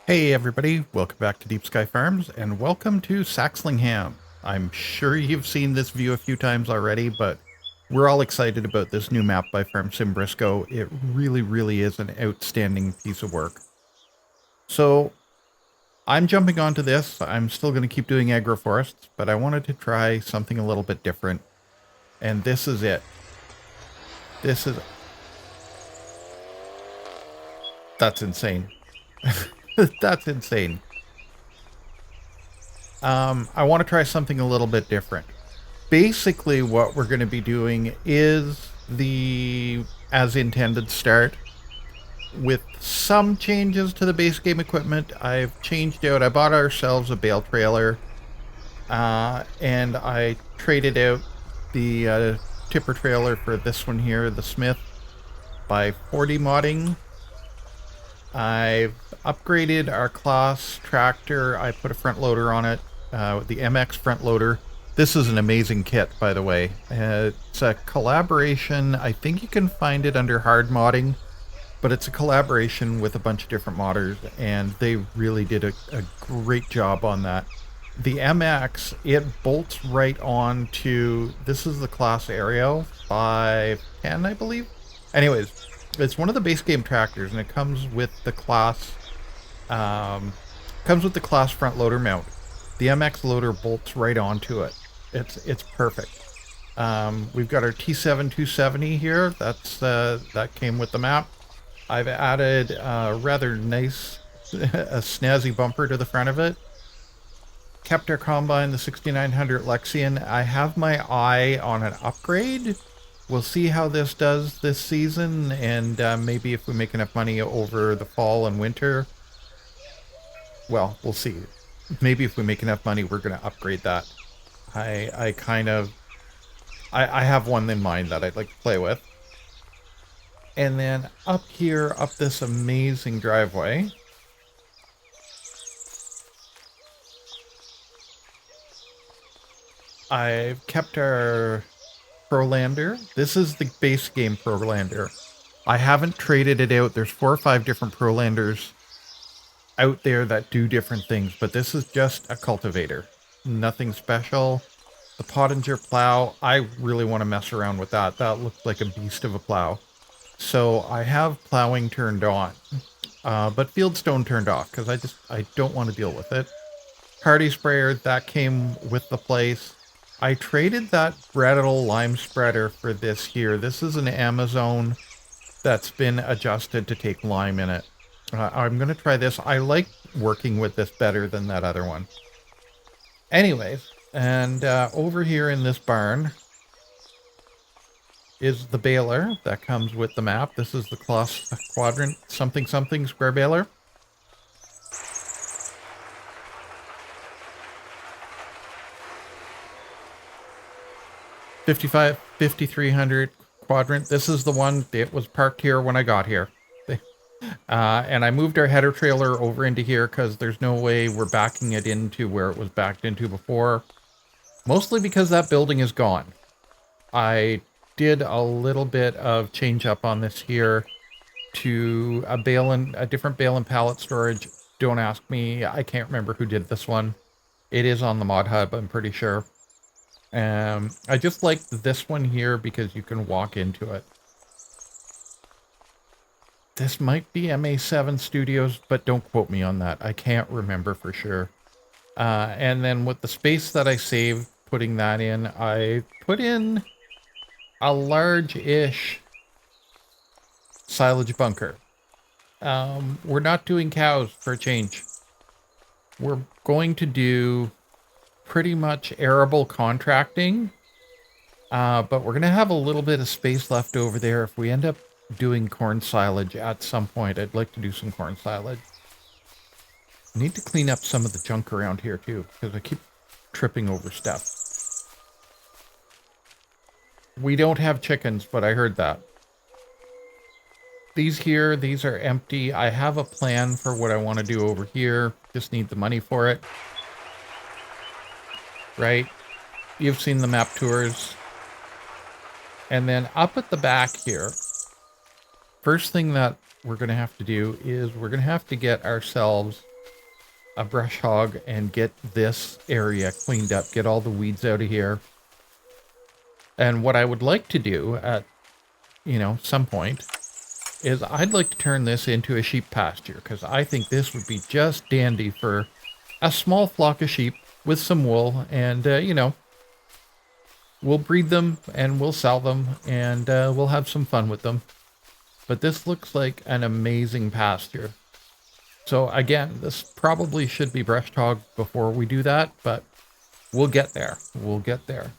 Hey everybody, welcome back to Deep Sky Farms and welcome to Saxlingham. I'm sure you've seen this view a few times already, but we're all excited about this new map by Farm Sim Briscoe. It really is an outstanding piece of work. So I'm jumping onto this. I'm still going to keep doing agroforests, but I wanted to try something a little bit different. And this is it. This is... That's insane. That's insane. I want to try something a little bit different. Basically, what we're going to be doing is the as intended start with some changes to the base game equipment. I've changed out, I bought ourselves a bale trailer, and I traded out the tipper trailer for this one here, the Smith, by 40 modding. I've upgraded our class tractor. I put a front loader on it, the MX front loader. This is an amazing kit, by the way. It's a collaboration. I think you can find it under hard modding, but it's a collaboration with a bunch of different modders, and they really did a great job on that. The MX, it bolts right on to, this is the class Aerial 510, I believe. Anyways, it's one of the base game tractors, and it comes with the class, front loader mount. The MX loader bolts right onto it. It's perfect. We've got our T7 270 here. That came with the map. I've added a rather nice, a snazzy bumper to the front of it. Kept our combine, the 6900 Lexion. I have my eye on an upgrade. We'll see how this does this season, and maybe if we make enough money over the fall and winter. Well, we'll see. Maybe if we make enough money, we're going to upgrade that. I have one in mind that I'd like to play with. And then up here, up this amazing driveway, I've kept our Prolander. This is the base game Prolander. I haven't traded it out. There's 4 or 5 different Prolanders out there that do different things, but this is just a cultivator. Nothing special. The Pottinger plow, I really want to mess around with that. That looks like a beast of a plow. So I have plowing turned on, but Fieldstone turned off because I don't want to deal with it. Hardy sprayer, that came with the place. I traded that Brattle lime spreader for this here. This is an Amazon that's been adjusted to take lime in it. I'm going to try this. I like working with this better than that other one. Anyways, and over here in this barn is the baler that comes with the map. This is the class quadrant something square baler. $5,300 quadrant. This is the one that was parked here when I got here. And I moved our header trailer over into here because there's no way we're backing it into where it was backed into before. Mostly because that building is gone. I did a little bit of change up on this here to a different bale and pallet storage. Don't ask me. I can't remember who did this one. It is on the mod hub, I'm pretty sure. I just like this one here because you can walk into it. This might be MA7 Studios, but don't quote me on that. I can't remember for sure. And then with the space that I saved putting that in, I put in a large-ish silage bunker. We're not doing cows for a change. We're going to do pretty much arable contracting, but we're going to have a little bit of space left over there. If we end up doing corn silage at some point, I'd like to do some corn silage. I need to clean up some of the junk around here too, because I keep tripping over stuff. We don't have chickens, but I heard that. These are empty. I have a plan for what I want to do over here. Just need the money for it. Right? You've seen the map tours. And then up at the back here, first thing that we're going to have to do is we're going to have to get ourselves a brush hog and get this area cleaned up, get all the weeds out of here. And what I would like to do at, some point is I'd like to turn this into a sheep pasture, because I think this would be just dandy for a small flock of sheep with some wool, and, we'll breed them and we'll sell them and we'll have some fun with them. But this looks like an amazing pasture. So again, this probably should be brushed hog before we do that, but we'll get there. We'll get there.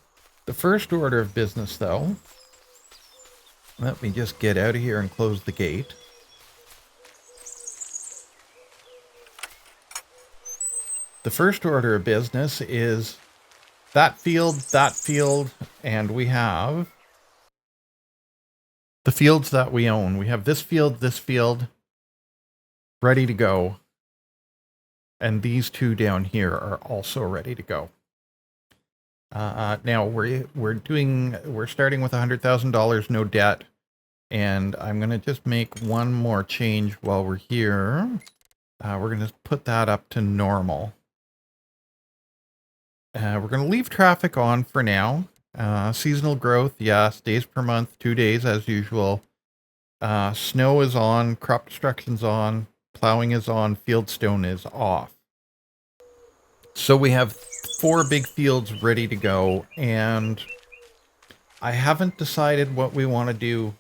The first order of business, though, let me just get out of here and close the gate. The first order of business is that field, and we have the fields that we own. We have this field, ready to go. And these two down here are also ready to go. Now we're starting with $100,000, no debt. And I'm going to just make one more change while we're here. We're going to put that up to normal. We're going to leave traffic on for now. Seasonal growth, yes. Days per month, 2 days as usual. Snow is on, crop destruction's on, plowing is on, fieldstone is off. So we have 4 big fields ready to go, and I haven't decided what we want to do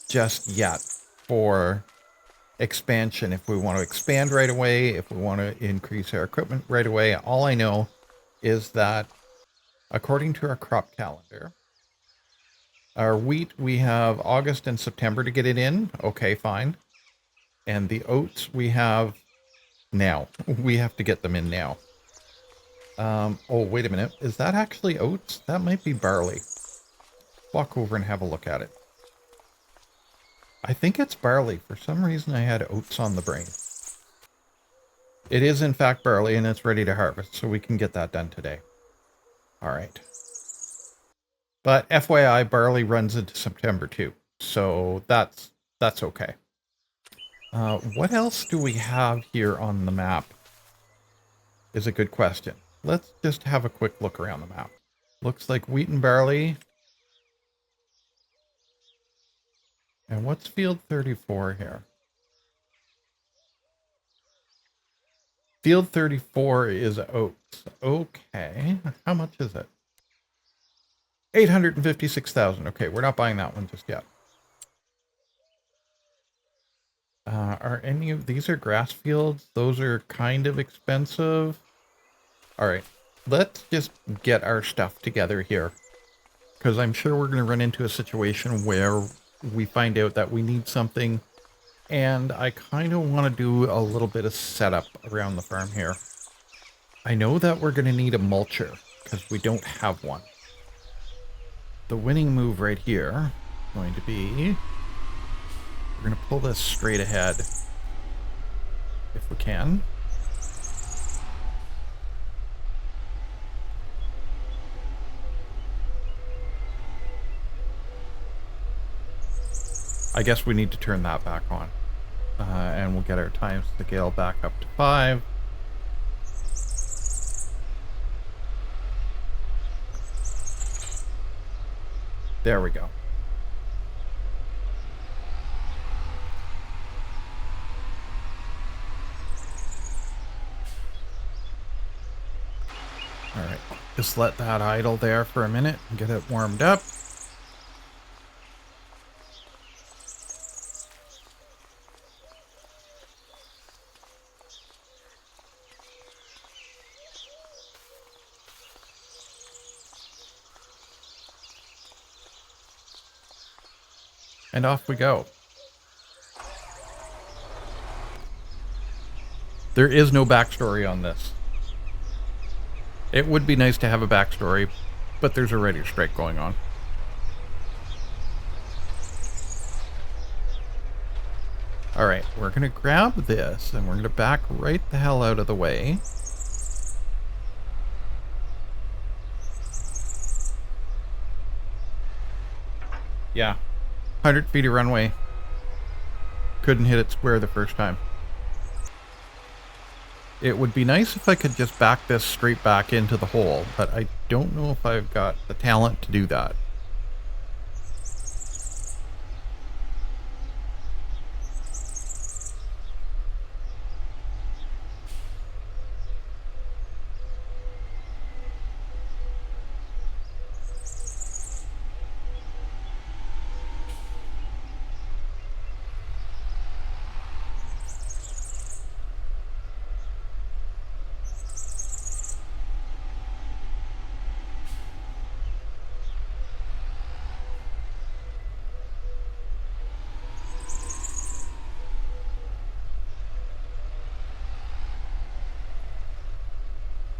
just yet for expansion. If we want to expand right away, if we want to increase our equipment right away. All I know is that according to our crop calendar, our wheat, we have August and September to get it in. Okay, fine. And the oats we have now. We have to get them in now. Oh, wait a minute. Is that actually oats? That might be barley. Walk over and have a look at it. I think it's barley. For some reason I had oats on the brain. It is in fact barley, and it's ready to harvest, so we can get that done today. All right. But FYI, barley runs into September too, so that's okay. What else do we have here on the map is a good question. Let's just have a quick look around the map. Looks like wheat and barley. And what's field 34 here? Field 34 is oats. Okay. How much is it? 856,000. Okay, we're not buying that one just yet. Are any of these are grass fields? Those are kind of expensive. All right, let's just get our stuff together here, because I'm sure we're going to run into a situation where we find out that we need something, and I kind of want to do a little bit of setup around the farm here. I know that we're going to need a mulcher, because we don't have one. The winning move right here is going to be, we're going to pull this straight ahead, if we can. I guess we need to turn that back on. And we'll get our times scale back up to 5. There we go. All right, just let that idle there for a minute and get it warmed up. And off we go. There is no backstory on this. It would be nice to have a backstory, but there's a writer's strike going on. All right, we're going to grab this and we're going to back right the hell out of the way. Yeah. 100 feet of runway. Couldn't hit it square the first time. It would be nice if I could just back this straight back into the hole, but I don't know if I've got the talent to do that.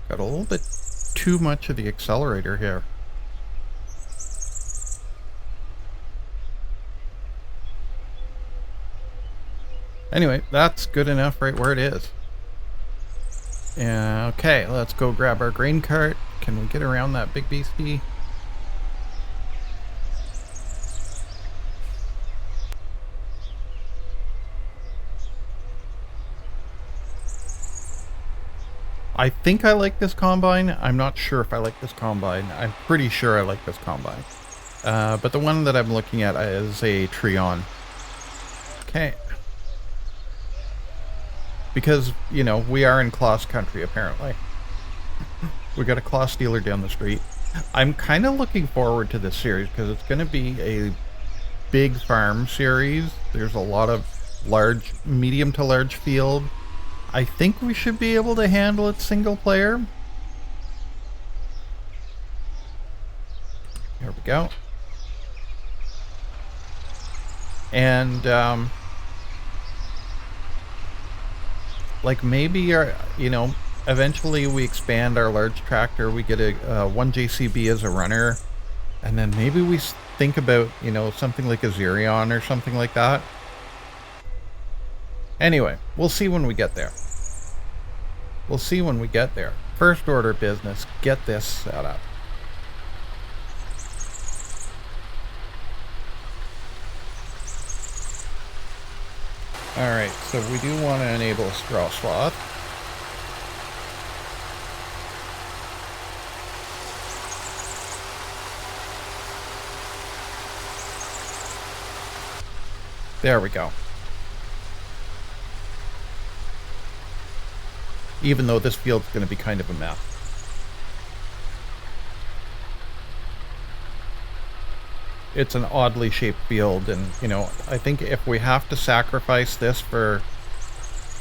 Got a little bit too much of the accelerator here. Anyway, that's good enough right where it is. Yeah, okay, let's go grab our grain cart. Can we get around that big beastie? I think I like this combine. I'm not sure if I like this combine. I'm pretty sure I like this combine. But the one that I'm looking at is a Treon. Okay. Because, you know, we are in Kloss country, apparently. We got a Kloss dealer down the street. I'm kind of looking forward to this series because it's going to be a big farm series. There's a lot of large, medium to large field. I think we should be able to handle it single player. Here we go. And, like maybe, you know, eventually we expand our large tractor. We get a 1 JCB as a runner. And then maybe we think about, you know, something like a Xerion or something like that. Anyway, we'll see when we get there. We'll see when we get there. First order business, get this set up. Alright, so we do want to enable straw swath. There we go. Even though this field's going to be kind of a mess. It's an oddly shaped field, and, you know, I think if we have to sacrifice this for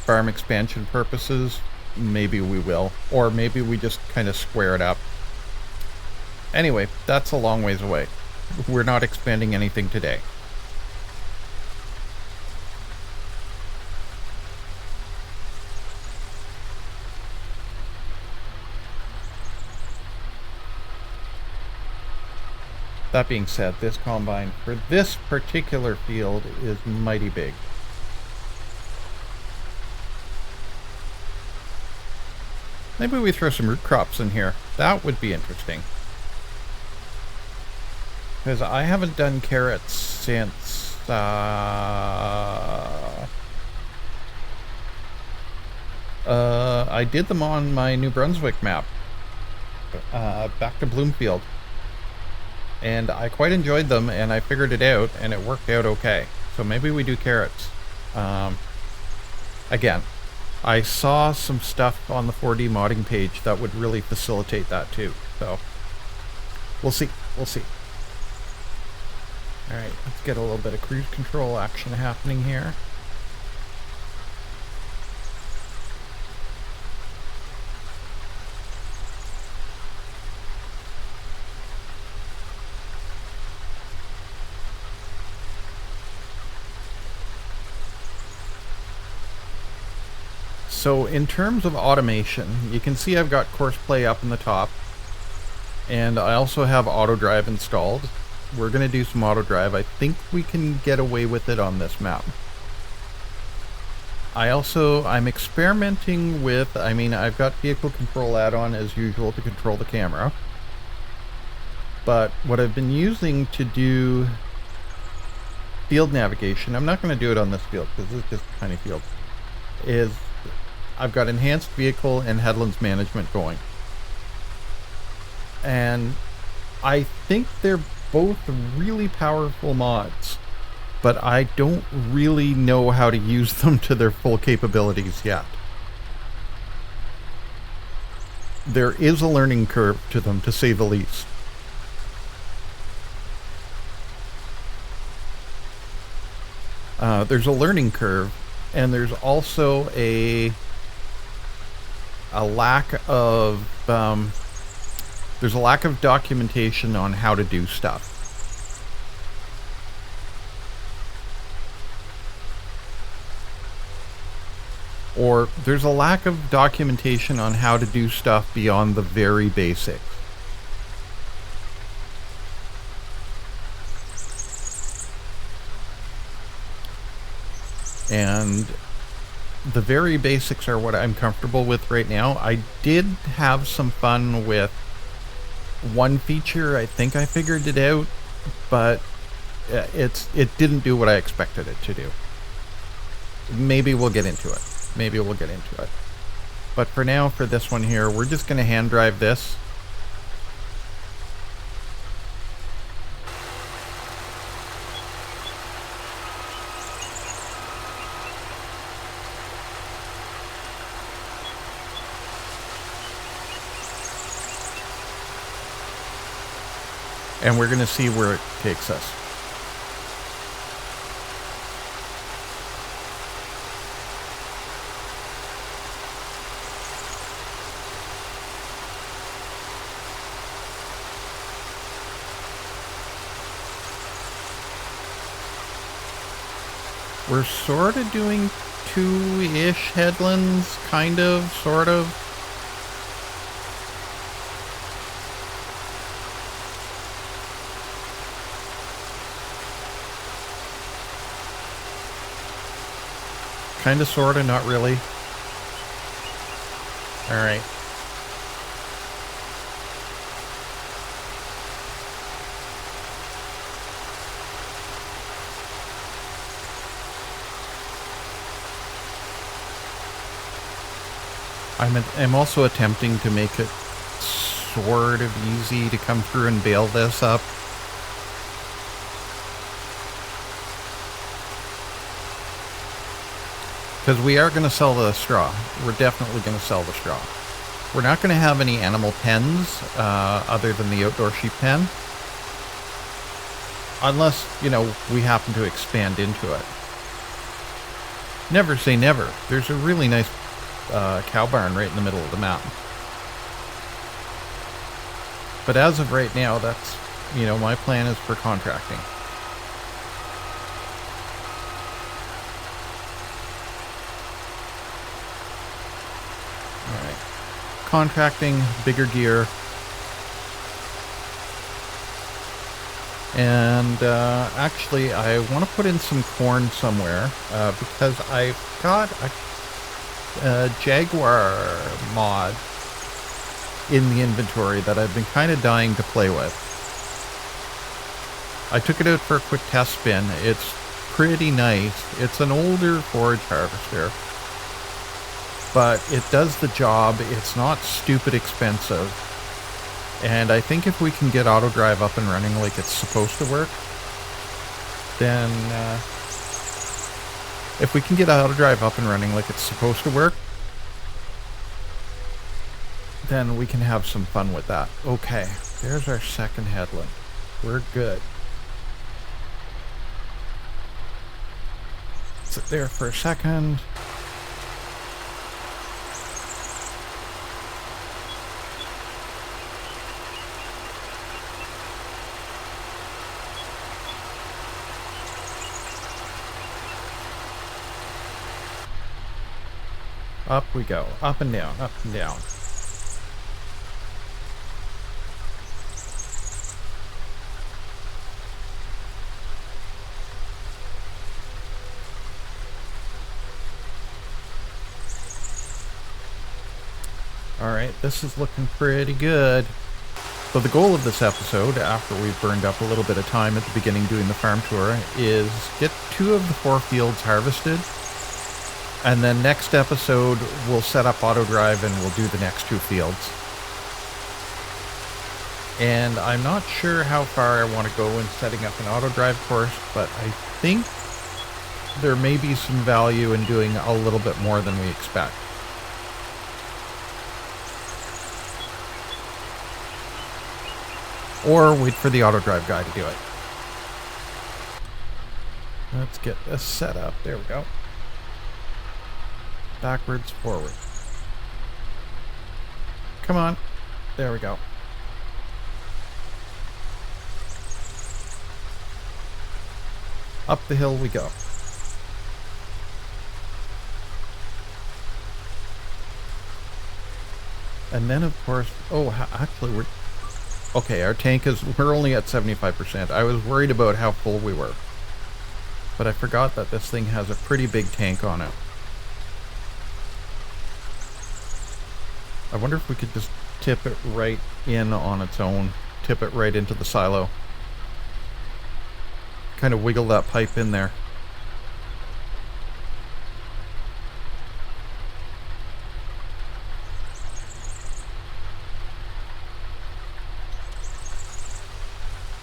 farm expansion purposes, maybe we will. Or maybe we just kind of square it up. Anyway, that's a long ways away. We're not expanding anything today. That being said, this combine for this particular field is mighty big. Maybe we throw some root crops in here. That would be interesting. Because I haven't done carrots since... I did them on my New Brunswick map. Back to Bloomfield. And I quite enjoyed them, and I figured it out, and it worked out okay. So maybe we do carrots. Again, I saw some stuff on the 4D modding page that would really facilitate that too. So, we'll see. We'll see. Alright, let's get a little bit of cruise control action happening here. So in terms of automation, you can see I've got course play up in the top, and I also have auto drive installed. We're going to do some auto drive. I think we can get away with it on this map. I'm experimenting with, I mean, I've got vehicle control add-on as usual to control the camera. But what I've been using to do field navigation, I'm not going to do it on this field because it's just a tiny field, is I've got enhanced vehicle and headlands management going. And I think they're both really powerful mods, but I don't really know how to use them to their full capabilities yet. There is a learning curve to them, to say the least. There's a learning curve, and there's also a lack of there's a lack of documentation on how to do stuff. Or there's a lack of documentation on how to do stuff beyond the very basics. And the very basics are what I'm comfortable with right now. I did have some fun with one feature. I think I figured it out, but it didn't do what I expected it to do. Maybe we'll get into it. But for now, for this one here, we're just going to hand drive this. And we're going to see where it takes us. We're sort of doing 2-ish headlands, kind of, sort of. Kind of, sort of, not really. Alright. I'm also attempting to make it sort of easy to come through and bail this up. Because we are going to sell the straw. We're definitely going to sell the straw. We're not going to have any animal pens other than the outdoor sheep pen. Unless, you know, we happen to expand into it. Never say never. There's a really nice cow barn right in the middle of the mountain. But as of right now, that's, you know, my plan is for contracting. Alright. Contracting, bigger gear. And actually, I want to put in some corn somewhere because I've got a Jaguar mod in the inventory that I've been kind of dying to play with. I took it out for a quick test spin. It's pretty nice. It's an older forage harvester, but it does the job. It's not stupid expensive. And I think if we can get auto drive up and running like it's supposed to work, then if we can get auto drive up and running like it's supposed to work, then we can have some fun with that. Okay, there's our second headland. We're good. Sit there for a second. Up we go. Up and down, up and down. Alright, this is looking pretty good. So the goal of this episode, after we've burned up a little bit of time at the beginning doing the farm tour, is get 2 of the 4 fields harvested. And then next episode, we'll set up auto drive and we'll do the next 2 fields. And I'm not sure how far I want to go in setting up an auto drive course, but I think there may be some value in doing a little bit more than we expect. Or wait for the auto drive guy to do it. Let's get this set up. There we go. Backwards, forward. Come on. There we go. Up the hill we go. And then, of course, actually, our tank we're only at 75%. I was worried about how full we were. But I forgot that this thing has a pretty big tank on it. I wonder if we could just tip it right in on its own. Tip it right into the silo. Kind of wiggle that pipe in there.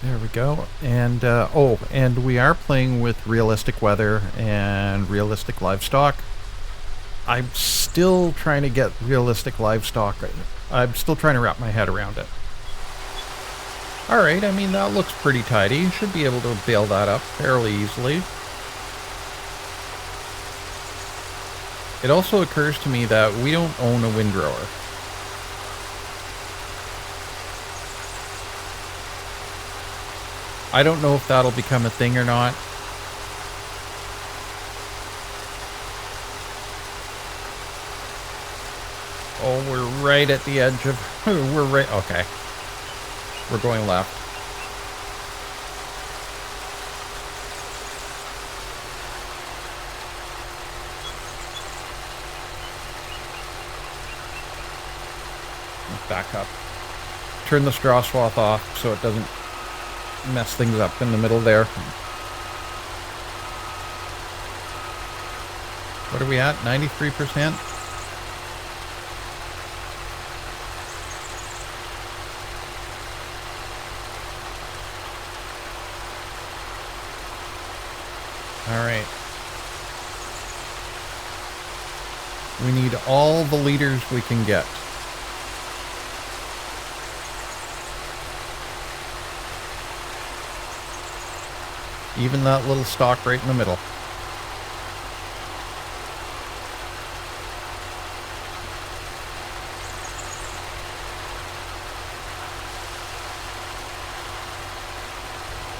There we go. And, and we are playing with realistic weather and realistic livestock. I'm still trying to get realistic livestock. I'm still trying to wrap my head around it. Alright, I mean, that looks pretty tidy. You should be able to bail that up fairly easily. It also occurs to me that we don't own a windrower. I don't know if that'll become a thing or not. Oh, we're right at the edge of... We're right... Okay. We're going left. Back up. Turn the straw swath off so it doesn't mess things up in the middle there. What are we at? 93%? Alright. We need all the liters we can get. Even that little stalk right in the middle.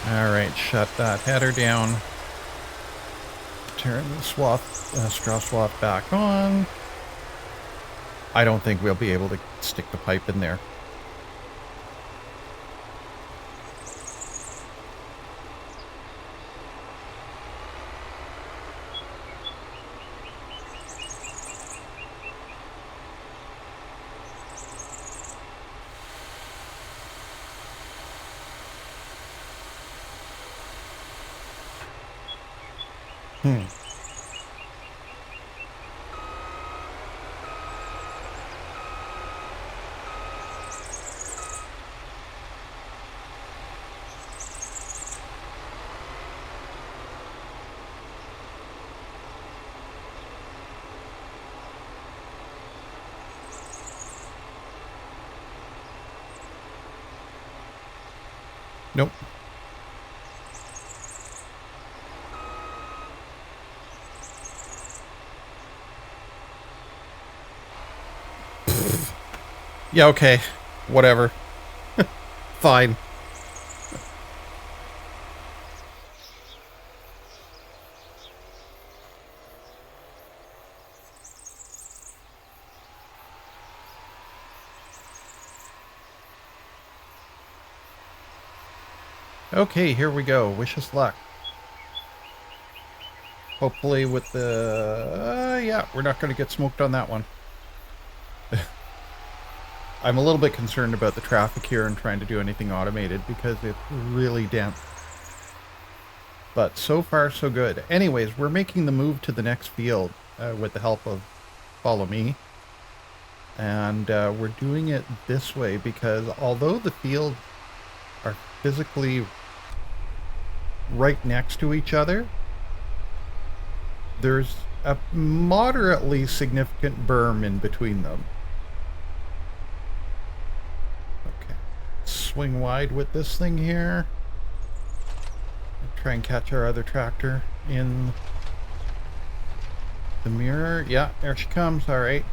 Alright, shut that header down. Turn the straw swath back on. I don't think we'll be able to stick the pipe in there. Nope. Yeah, okay. Whatever. Fine. Okay, here we go. Wish us luck. Hopefully with the... yeah, we're not going to get smoked on that one. I'm a little bit concerned about the traffic here and trying to do anything automated because it's really damp. But so far, so good. Anyways, we're making the move to the next field. with the help of Follow Me. And we're doing it this way because although the fields are physically right next to each other, there's a moderately significant berm in between them. Okay. Swing wide with this thing here. Try and catch our other tractor in the mirror. Yeah, there she comes. All right.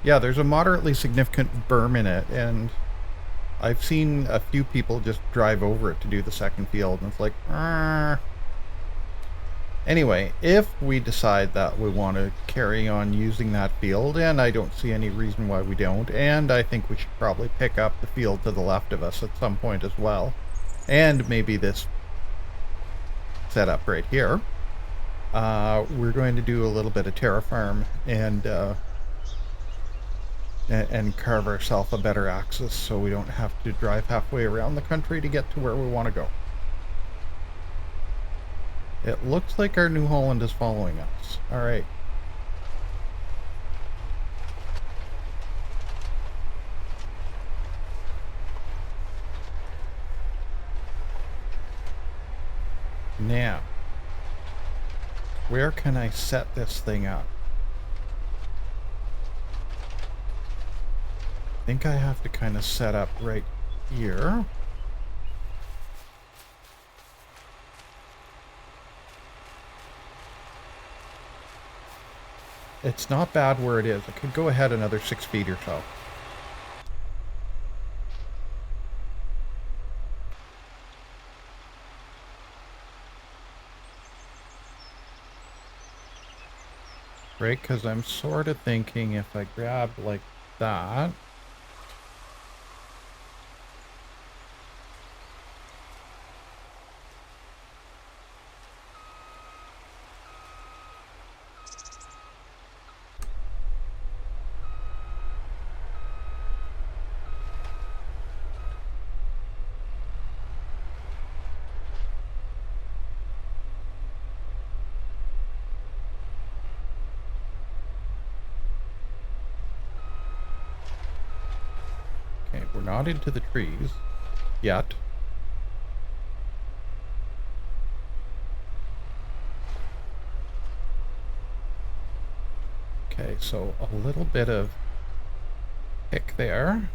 Yeah, there's a moderately significant berm in it, and I've seen a few people just drive over it to do the second field, and it's like, Arr. Anyway, if we decide that we want to carry on using that field, and I don't see any reason why we don't, and I think we should probably pick up the field to the left of us at some point as well, and maybe this setup right here, we're going to do a little bit of terraform and carve ourselves a better axis so we don't have to drive halfway around the country to get to where we want to go. It looks like our New Holland is following us. All right. Now, where can I set this thing up? I think I have to kind of set up right here. It's not bad where it is. I could go ahead another 6 feet or so. Right, because I'm sort of thinking if I grab like that. Okay, we're not into the trees yet. Okay, so a little bit of pick there.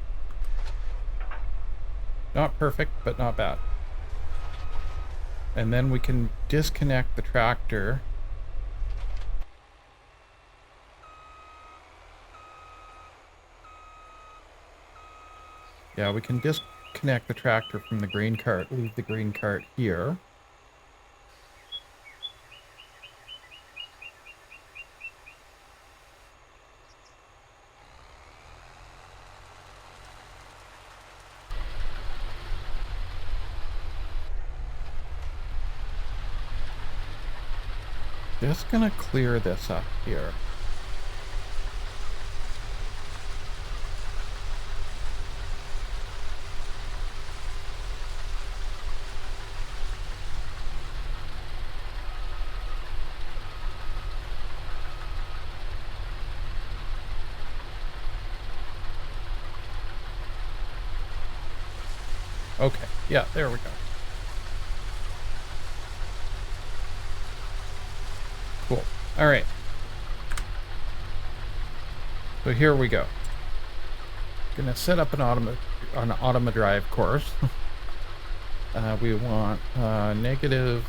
Not perfect, but not bad. And then we can disconnect the tractor. Yeah, we can disconnect the tractor from the grain cart, leave the grain cart here. Just gonna clear this up here. Okay, yeah, there we go. Cool. All right. So here we go. Gonna set up an Automa drive course. We want negative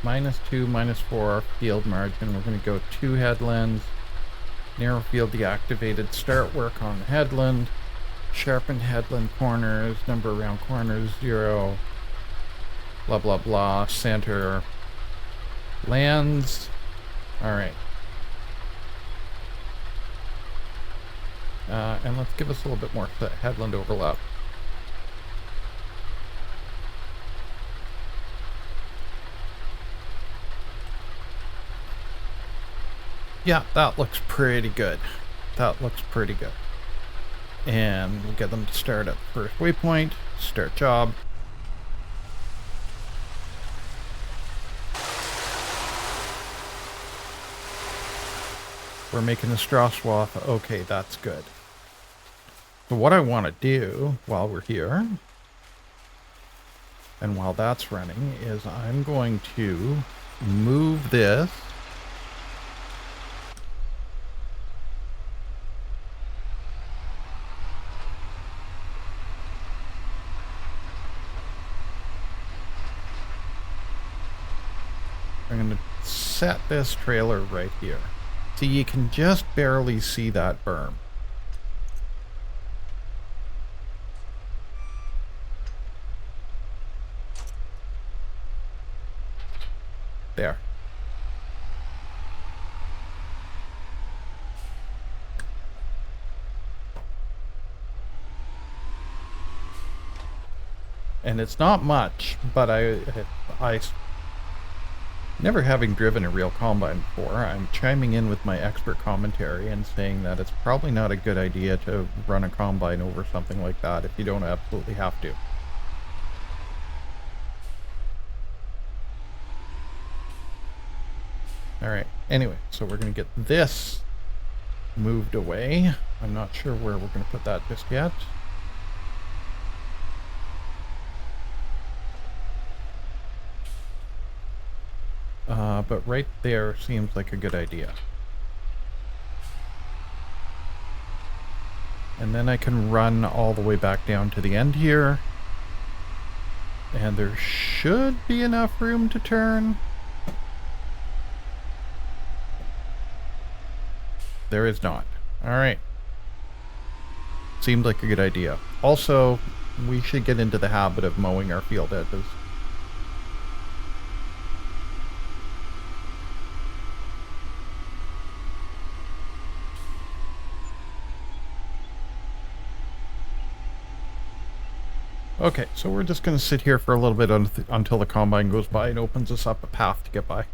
-2, -4 field margin. We're gonna go 2 headlands. Narrow field deactivated. Start work on the headland. Sharpened headland corners. Number around corners 0. Blah blah blah. Center. Lands. Alright. And let's give us a little bit more headland overlap. Yeah, that looks pretty good. That looks pretty good. And we'll get them to start at the first waypoint. Start job. We're making a straw swath. Okay, that's good. So what I want to do while we're here, and while that's running, is I'm going to move this. I'm going to set this trailer right here. See, you can just barely see that berm. There. And it's not much, but I never having driven a real combine before, I'm chiming in with my expert commentary and saying that it's probably not a good idea to run a combine over something like that if you don't absolutely have to. Alright, anyway, so we're going to get this moved away. I'm not sure where we're going to put that just yet. But right there seems like a good idea. And then I can run all the way back down to the end here. And there should be enough room to turn. There is not. Alright. Seemed like a good idea. Also, we should get into the habit of mowing our field edges. Okay, so we're just going to sit here for a little bit until the combine goes by and opens us up a path to get by.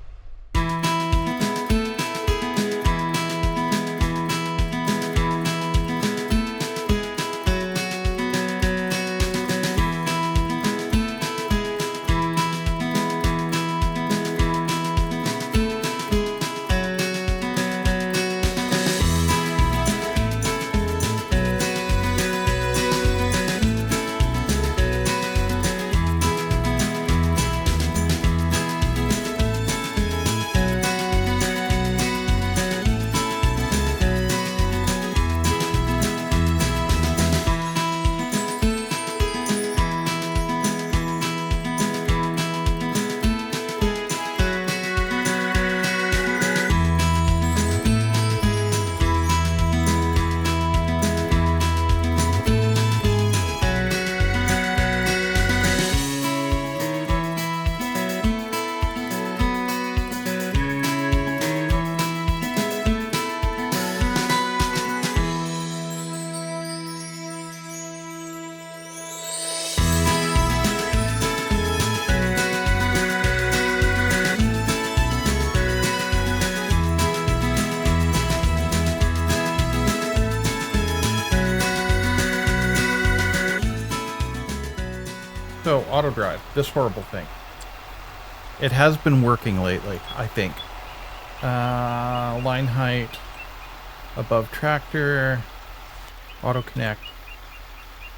So, auto drive, this horrible thing. It has been working lately, I think. Line height, above tractor, auto connect,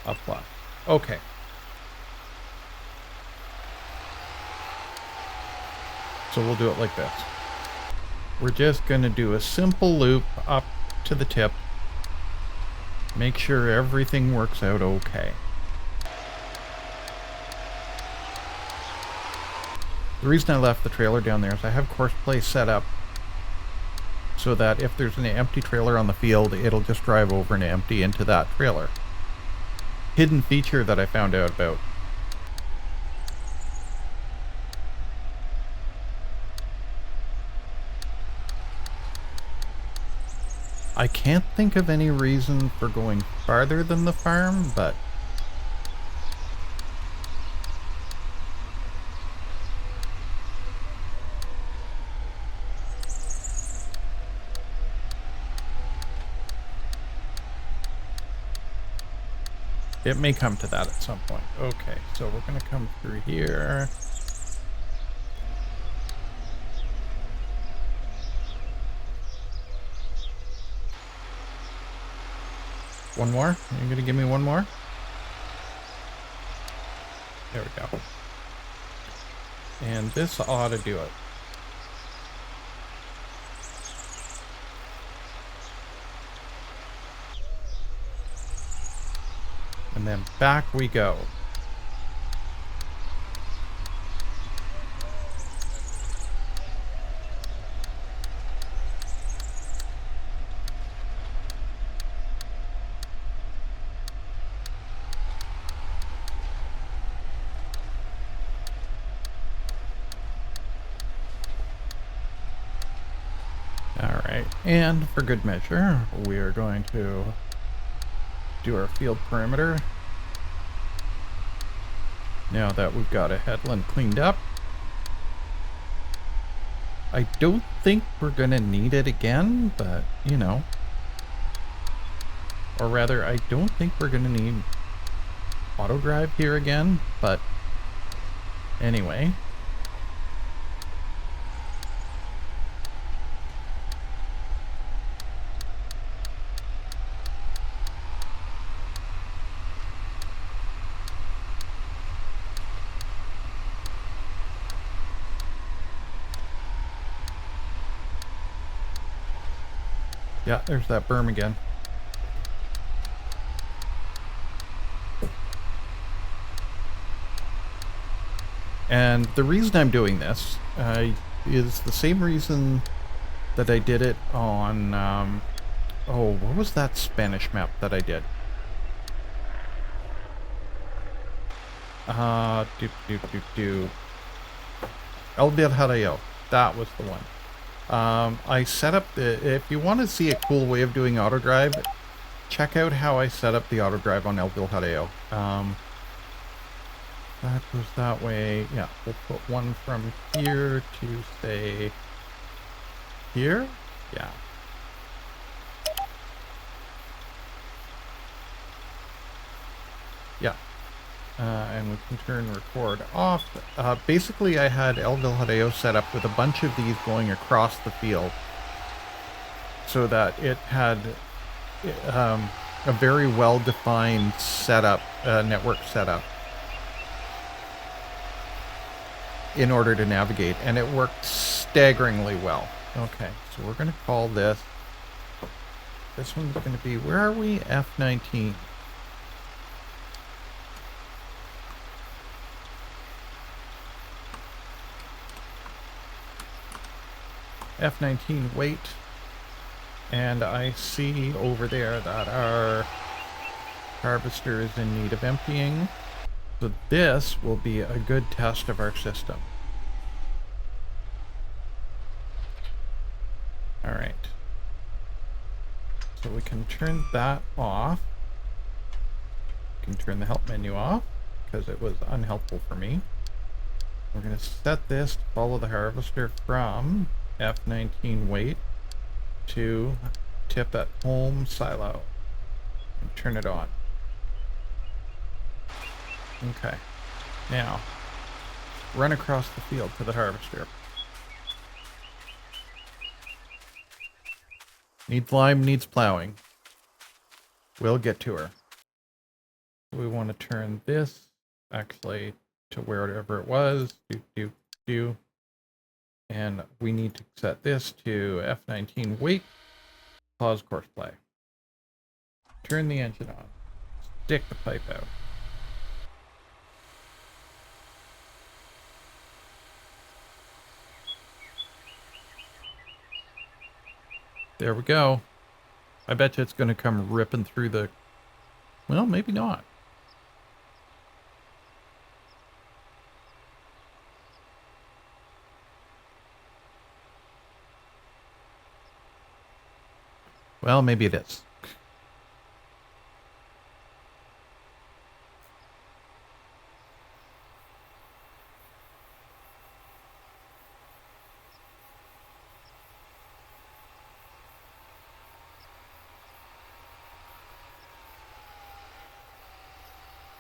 apply. Okay. So we'll do it like this. We're just going to do a simple loop up to the tip. Make sure everything works out okay. The reason I left the trailer down there is I have course play set up so that if there's an empty trailer on the field, it'll just drive over and empty into that trailer. Hidden feature that I found out about. I can't think of any reason for going farther than the farm, but it may come to that at some point. Okay, so we're going to come through here. One more? Are you gonna give me one more? There we go. And this ought to do it. And then back we go. Alright, and for good measure, we are going to do our field perimeter. Now that we've got a headland cleaned up, I don't think we're gonna need it again, but, you know. Or rather, I don't think we're gonna need auto drive here again, but anyway. Yeah, there's that berm again. And the reason I'm doing this is the same reason that I did it on, oh, what was that Spanish map that I did? El Virjareo. That was the one. I set up if you want to see a cool way of doing auto drive, check out how I set up the auto drive on El Virjareo. That goes that way. Yeah, we'll put one from here to, say, here? Yeah. Yeah. And we can turn record off. Basically, I had El Virjareo set up with a bunch of these going across the field so that it had a very well-defined setup, network setup in order to navigate, and it worked staggeringly well. Okay, so we're going to call this one's going to be, where are we? F19. F19 wait, and I see over there that our harvester is in need of emptying. So this will be a good test of our system. All right. So we can turn that off. We can turn the help menu off because it was unhelpful for me. We're going to set this to follow the harvester from F19 wait to tip at home silo and turn it on. Okay, now run across the field to the harvester. Needs lime, needs plowing. We'll get to her. We want to turn this actually to wherever it was. And we need to set this to F19 wait, pause course play. Turn the engine on. Stick the pipe out. There we go. I bet you it's going to come ripping through the... Well, maybe not. Well, maybe it is.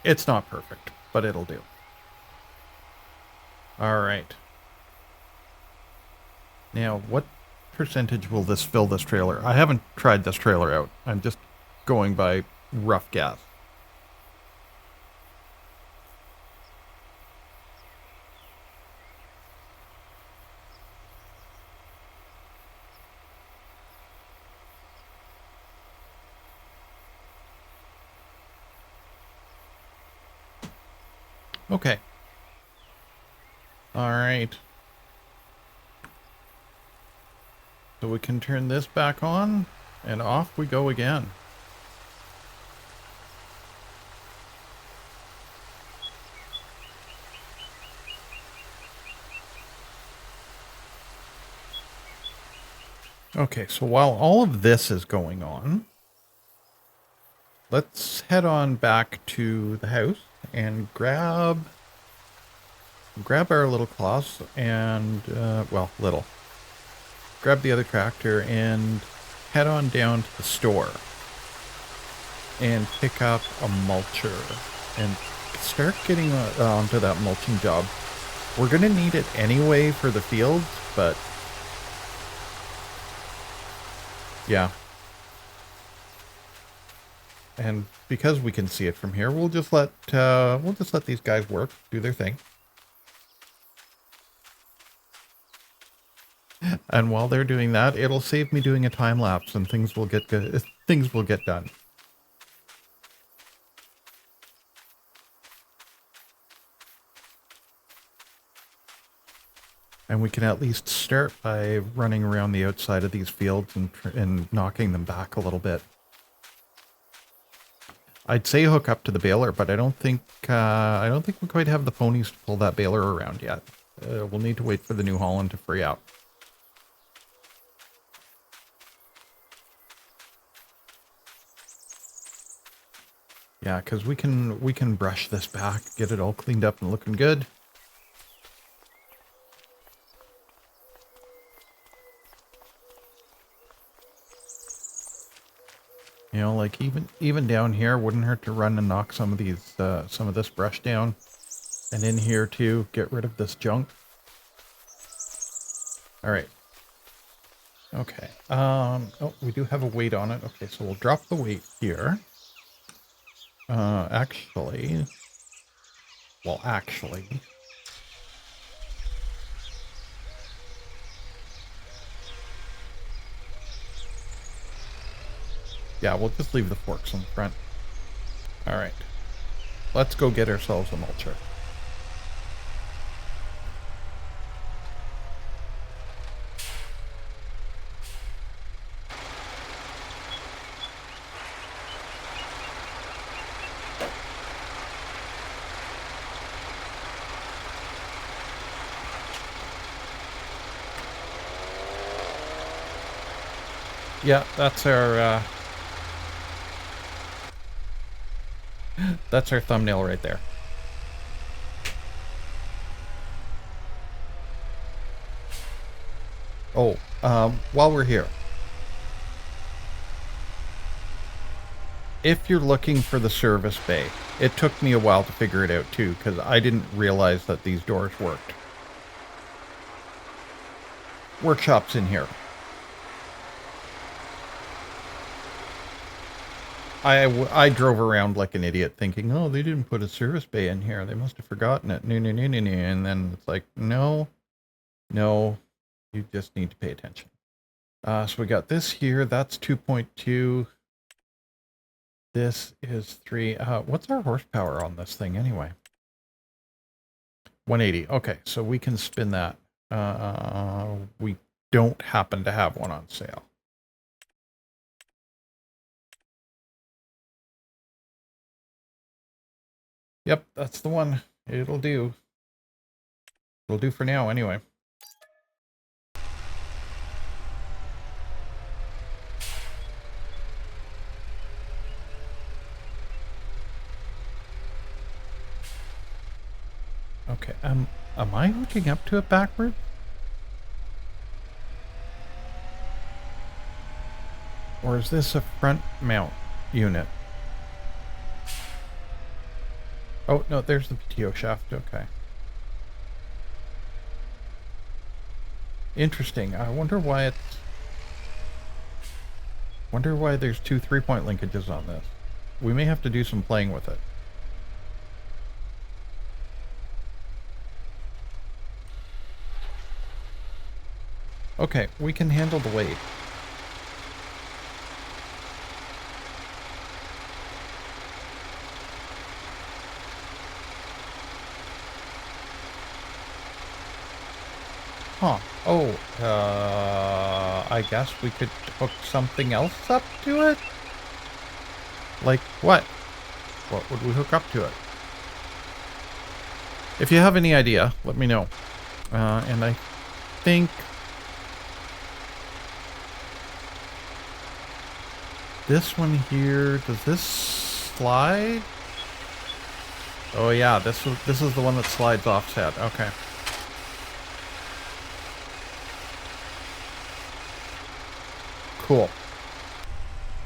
It's not perfect, but it'll do. All right. Now, what percentage will this fill this trailer? I haven't tried this trailer out. I'm just going by rough guess. Okay. All right. So we can turn this back on, and off we go again. Okay, so while all of this is going on, let's head on back to the house and grab our little claws and, well, little. Grab the other tractor and head on down to the store and pick up a mulcher and start getting onto that mulching job. We're going to need it anyway for the fields, but yeah. And because we can see it from here, we'll just let these guys work, do their thing. And while they're doing that, it'll save me doing a time lapse, and things will get good. Things will get done. And we can at least start by running around the outside of these fields and knocking them back a little bit. I'd say hook up to the baler, but I don't think we quite have the ponies to pull that baler around yet. We'll need to wait for the New Holland to free up. Yeah, because we can brush this back, get it all cleaned up and looking good. You know, like even down here, wouldn't hurt to run and knock some of this brush down, and in here too, get rid of this junk. All right. Okay. Oh, we do have a weight on it. Okay, so we'll drop the weight here. Actually, yeah, we'll just leave the forks on the front. All right, let's go get ourselves a mulcher. Yeah, that's our thumbnail right there. Oh, while we're here, if you're looking for the service bay, it took me a while to figure it out too, because I didn't realize that these doors worked. Workshop's in here. I drove around like an idiot thinking, oh, they didn't put a service bay in here. They must have forgotten it. No. And then it's like, no, you just need to pay attention. So we got this here. That's 2.2. This is 3. What's our horsepower on this thing anyway? 180. Okay, so we can spin that. We don't happen to have one on sale. Yep, that's the one. It'll do. It'll do for now, anyway. Okay, am I hooking up to it backwards? Or is this a front mount unit? Oh, no, there's the PTO shaft. Okay. Interesting. I wonder why it's... Wonder why there's 2 3-point linkages on this. we may have to do some playing with it. Okay, we can handle the weight. Huh. Oh, I guess we could hook something else up to it? Like what? What would we hook up to it? If you have any idea, let me know. And I think this one here, does this slide? Oh yeah, this is the one that slides offset. Okay. Cool.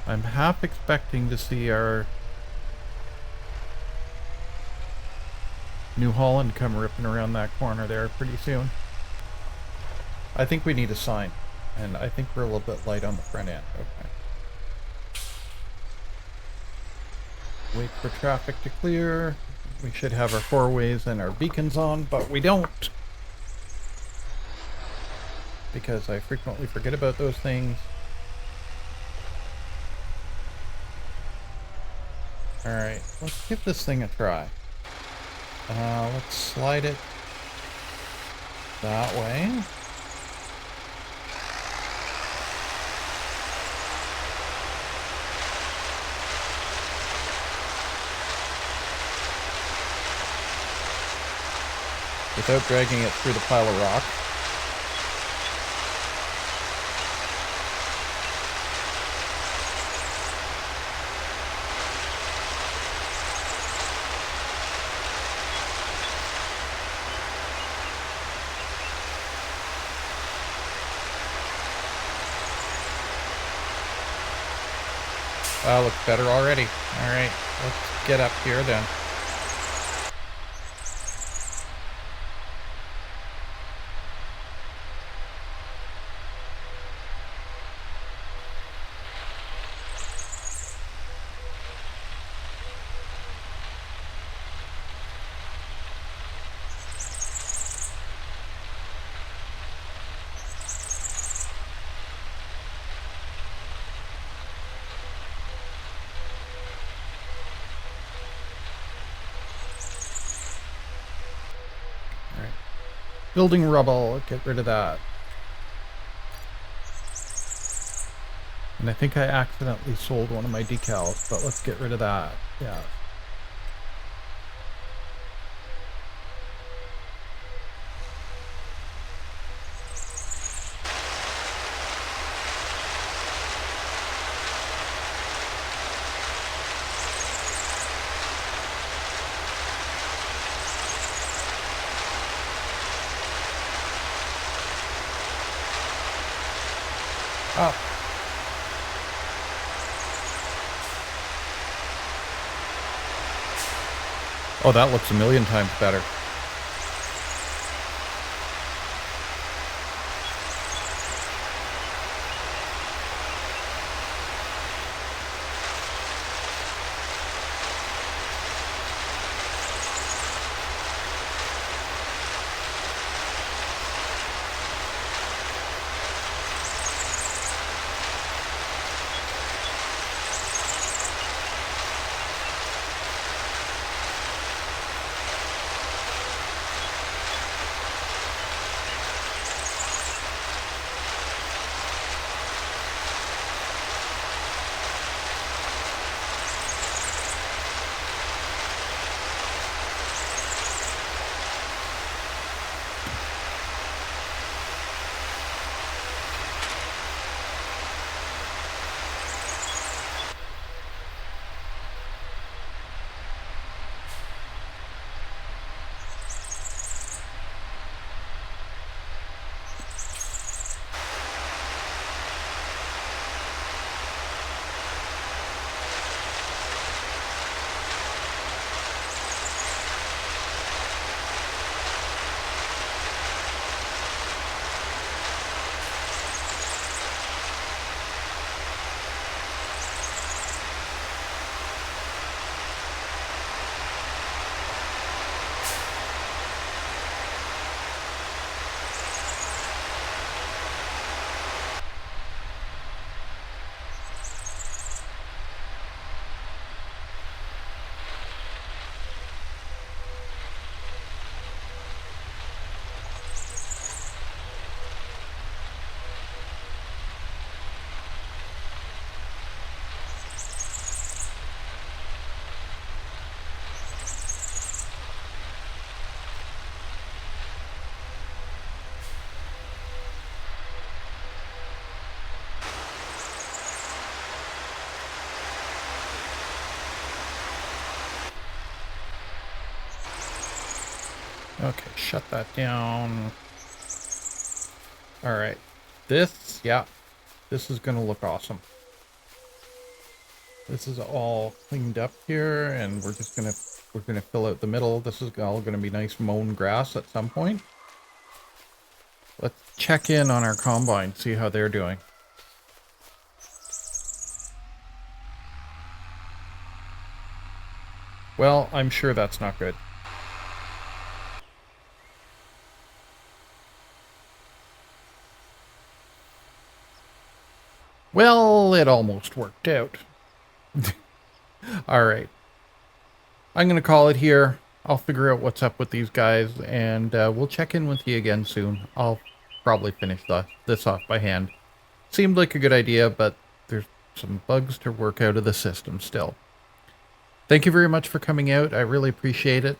I'm half expecting to see our New Holland come ripping around that corner there pretty soon. I think we need a sign, and I think we're a little bit light on the front end. Okay. Wait for traffic to clear. We should have our four ways and our beacons on, but we don't, because I frequently forget about those things. Alright, let's give this thing a try. Let's slide it that way. Without dragging it through the pile of rock. Oh, looks better already. Alright, let's get up here then. Building rubble, get rid of that. And I think I accidentally sold one of my decals, but let's get rid of that. Yeah. Oh. Oh, that looks a million times better. Okay, shut that down. All right. This, yeah, this is going to look awesome. This is all cleaned up here, and we're gonna fill out the middle. This is all gonna be nice mown grass at some point. Let's check in on our combine, see how they're doing. Well, I'm sure that's not good. Well, it almost worked out. All right. I'm going to call it here. I'll figure out what's up with these guys, and we'll check in with you again soon. I'll probably finish this off by hand. Seemed like a good idea, but there's some bugs to work out of the system still. Thank you very much for coming out. I really appreciate it.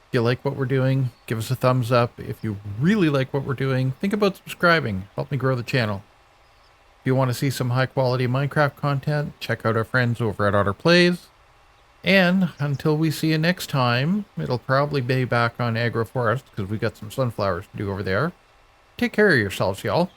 If you like what we're doing, give us a thumbs up. If you really like what we're doing, think about subscribing. Help me grow the channel. If you want to see some high quality Minecraft content, check out our friends over at Otter Plays. And until we see you next time, it'll probably be back on Agroforest because we got some sunflowers to do over there. Take care of yourselves, y'all.